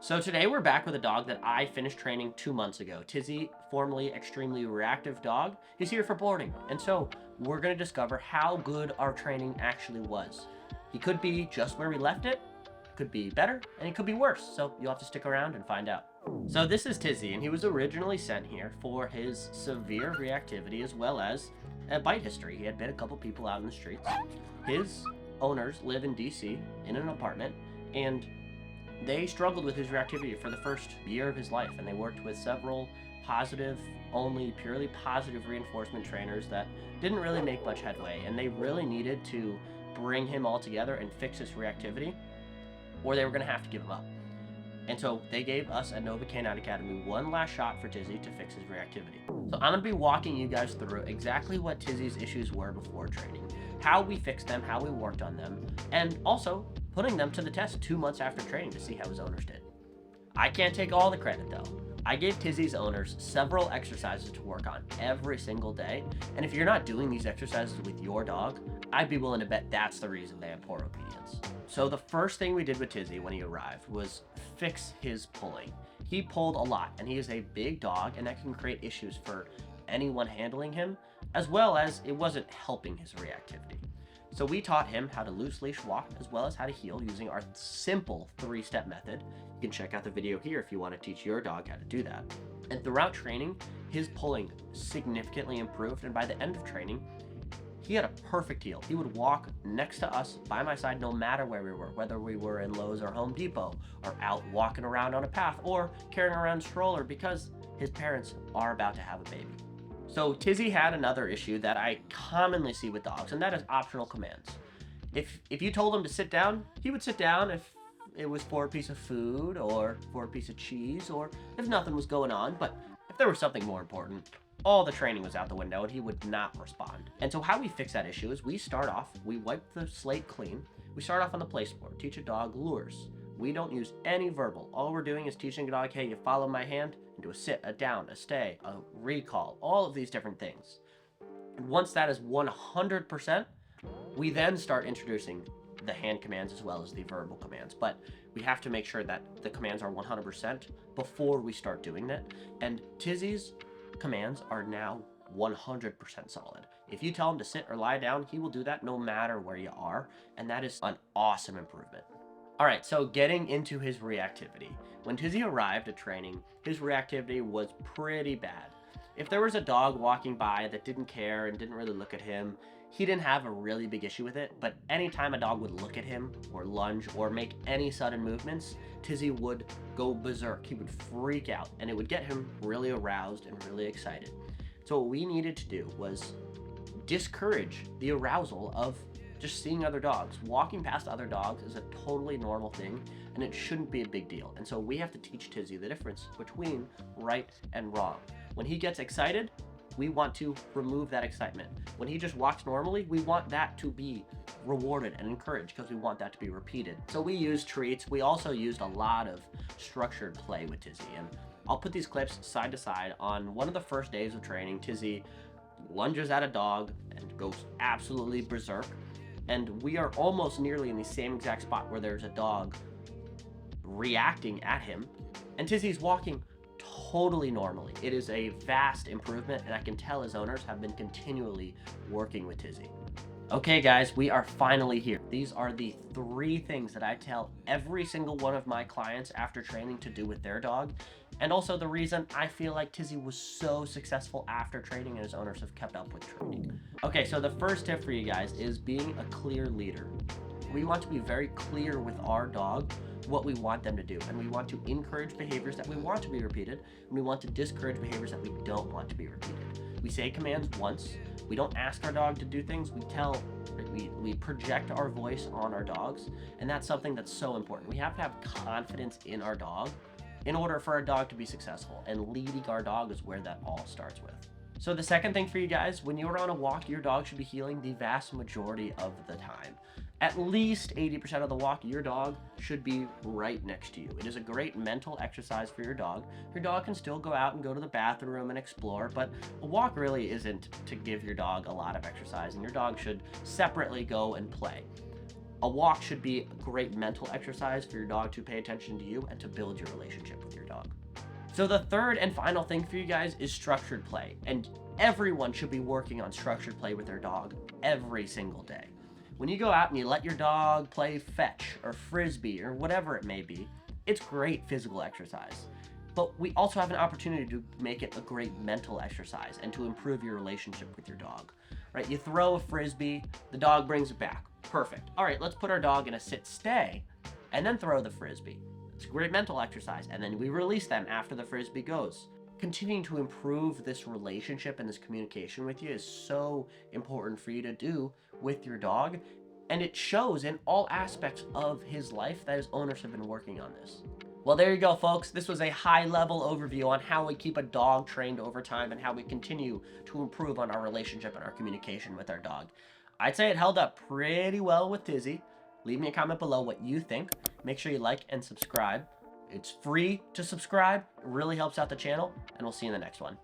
So today we're back with a dog that I finished training 2 months ago. Tizzy, formerly extremely reactive dog, is here for boarding. And so we're going to discover how good our training actually was. He could be just where we left it, could be better, and it could be worse. So you'll have to stick around and find out. So this is Tizzy, and he was originally sent here for his severe reactivity as well as a bite history. He had bit a couple people out in the streets. His owners live in DC in an apartment, and they struggled with his reactivity for the first year of his life, and they worked with several positive, only purely positive reinforcement trainers that didn't really make much headway, and they really needed to bring him all together and fix his reactivity, or they were going to have to give him up. And so they gave us at NOVA Canine Academy one last shot for Tizzy to fix his reactivity. So I'm going to be walking you guys through exactly what Tizzy's issues were before training, how we fixed them, how we worked on them, and also putting them to the test 2 months after training to see how his owners did. I can't take all the credit though. I gave Tizzy's owners several exercises to work on every single day, and if you're not doing these exercises with your dog, I'd be willing to bet that's the reason they have poor obedience. So the first thing we did with Tizzy when he arrived was fix his pulling. He pulled a lot, and he is a big dog, and that can create issues for anyone handling him, as well as it wasn't helping his reactivity. So we taught him how to loose leash walk as well as how to heel using our simple 3-step method. You can check out the video here if you want to teach your dog how to do that. And throughout training, his pulling significantly improved, and by the end of training, he had a perfect heel. He would walk next to us by my side no matter where we were, whether we were in Lowe's or Home Depot, or out walking around on a path, or carrying around a stroller because his parents are about to have a baby. So Tizzy had another issue that I commonly see with dogs, and that is optional commands. If you told him to sit down, he would sit down if it was for a piece of food or for a piece of cheese, or if nothing was going on. But if there was something more important, all the training was out the window and he would not respond. And so how we fix that issue is we wipe the slate clean. We start off on the place board, teach a dog lures. We don't use any verbal. All we're doing is teaching a dog, hey, you follow my hand, into a sit, a down, a stay, a recall, all of these different things. And once that is 100%, we then start introducing the hand commands as well as the verbal commands. But we have to make sure that the commands are 100% before we start doing that. And Tizzy's commands are now 100% solid. If you tell him to sit or lie down, he will do that no matter where you are. And that is an awesome improvement. All right, so getting into his reactivity. When Tizzy arrived at training, his reactivity was pretty bad. If there was a dog walking by that didn't care and didn't really look at him, he didn't have a really big issue with it, but anytime a dog would look at him or lunge or make any sudden movements, Tizzy would go berserk. He would freak out, and it would get him really aroused and really excited. So what we needed to do was discourage the arousal of just seeing other dogs. Walking past other dogs is a totally normal thing, and it shouldn't be a big deal. And so we have to teach Tizzy the difference between right and wrong. When he gets excited, we want to remove that excitement. When he just walks normally, we want that to be rewarded and encouraged because we want that to be repeated. So we used treats. We also used a lot of structured play with Tizzy. And I'll put these clips side to side. On one of the first days of training, Tizzy lunges at a dog and goes absolutely berserk. And we are almost nearly in the same exact spot where there's a dog reacting at him, and Tizzy's walking totally normally. It is a vast improvement, and I can tell his owners have been continually working with Tizzy. Okay guys, we are finally here. These are the 3 things that I tell every single one of my clients after training to do with their dog, and also the reason I feel like Tizzy was so successful after training and his owners have kept up with training. Okay, so the first tip for you guys is being a clear leader. We want to be very clear with our dog what we want them to do, and we want to encourage behaviors that we want to be repeated, and we want to discourage behaviors that we don't want to be repeated. We say commands once. We don't ask our dog to do things. We project our voice on our dogs, and that's something that's so important. We have to have confidence in our dog in order for our dog to be successful, and leading our dog is where that all starts with. So the second thing for you guys, when you're on a walk, your dog should be heeling the vast majority of the time. At least 80% of the walk, your dog should be right next to you. It is a great mental exercise for your dog. Your dog can still go out and go to the bathroom and explore, but a walk really isn't to give your dog a lot of exercise, and your dog should separately go and play. A walk should be a great mental exercise for your dog to pay attention to you and to build your relationship with your dog. So the third and final thing for you guys is structured play. And everyone should be working on structured play with their dog every single day. When you go out and you let your dog play fetch or frisbee or whatever it may be, it's great physical exercise. But we also have an opportunity to make it a great mental exercise and to improve your relationship with your dog. Right? You throw a frisbee, the dog brings it back. Perfect. All right, let's put our dog in a sit-stay and then throw the frisbee. It's a great mental exercise. And then we release them after the frisbee goes. Continuing to improve this relationship and this communication with you is so important for you to do with your dog. And it shows in all aspects of his life that his owners have been working on this. Well, there you go, folks. This was a high-level overview on how we keep a dog trained over time and how we continue to improve on our relationship and our communication with our dog. I'd say it held up pretty well with Tizzy. Leave me a comment below what you think. Make sure you like and subscribe. It's free to subscribe. It really helps out the channel, and we'll see you in the next one.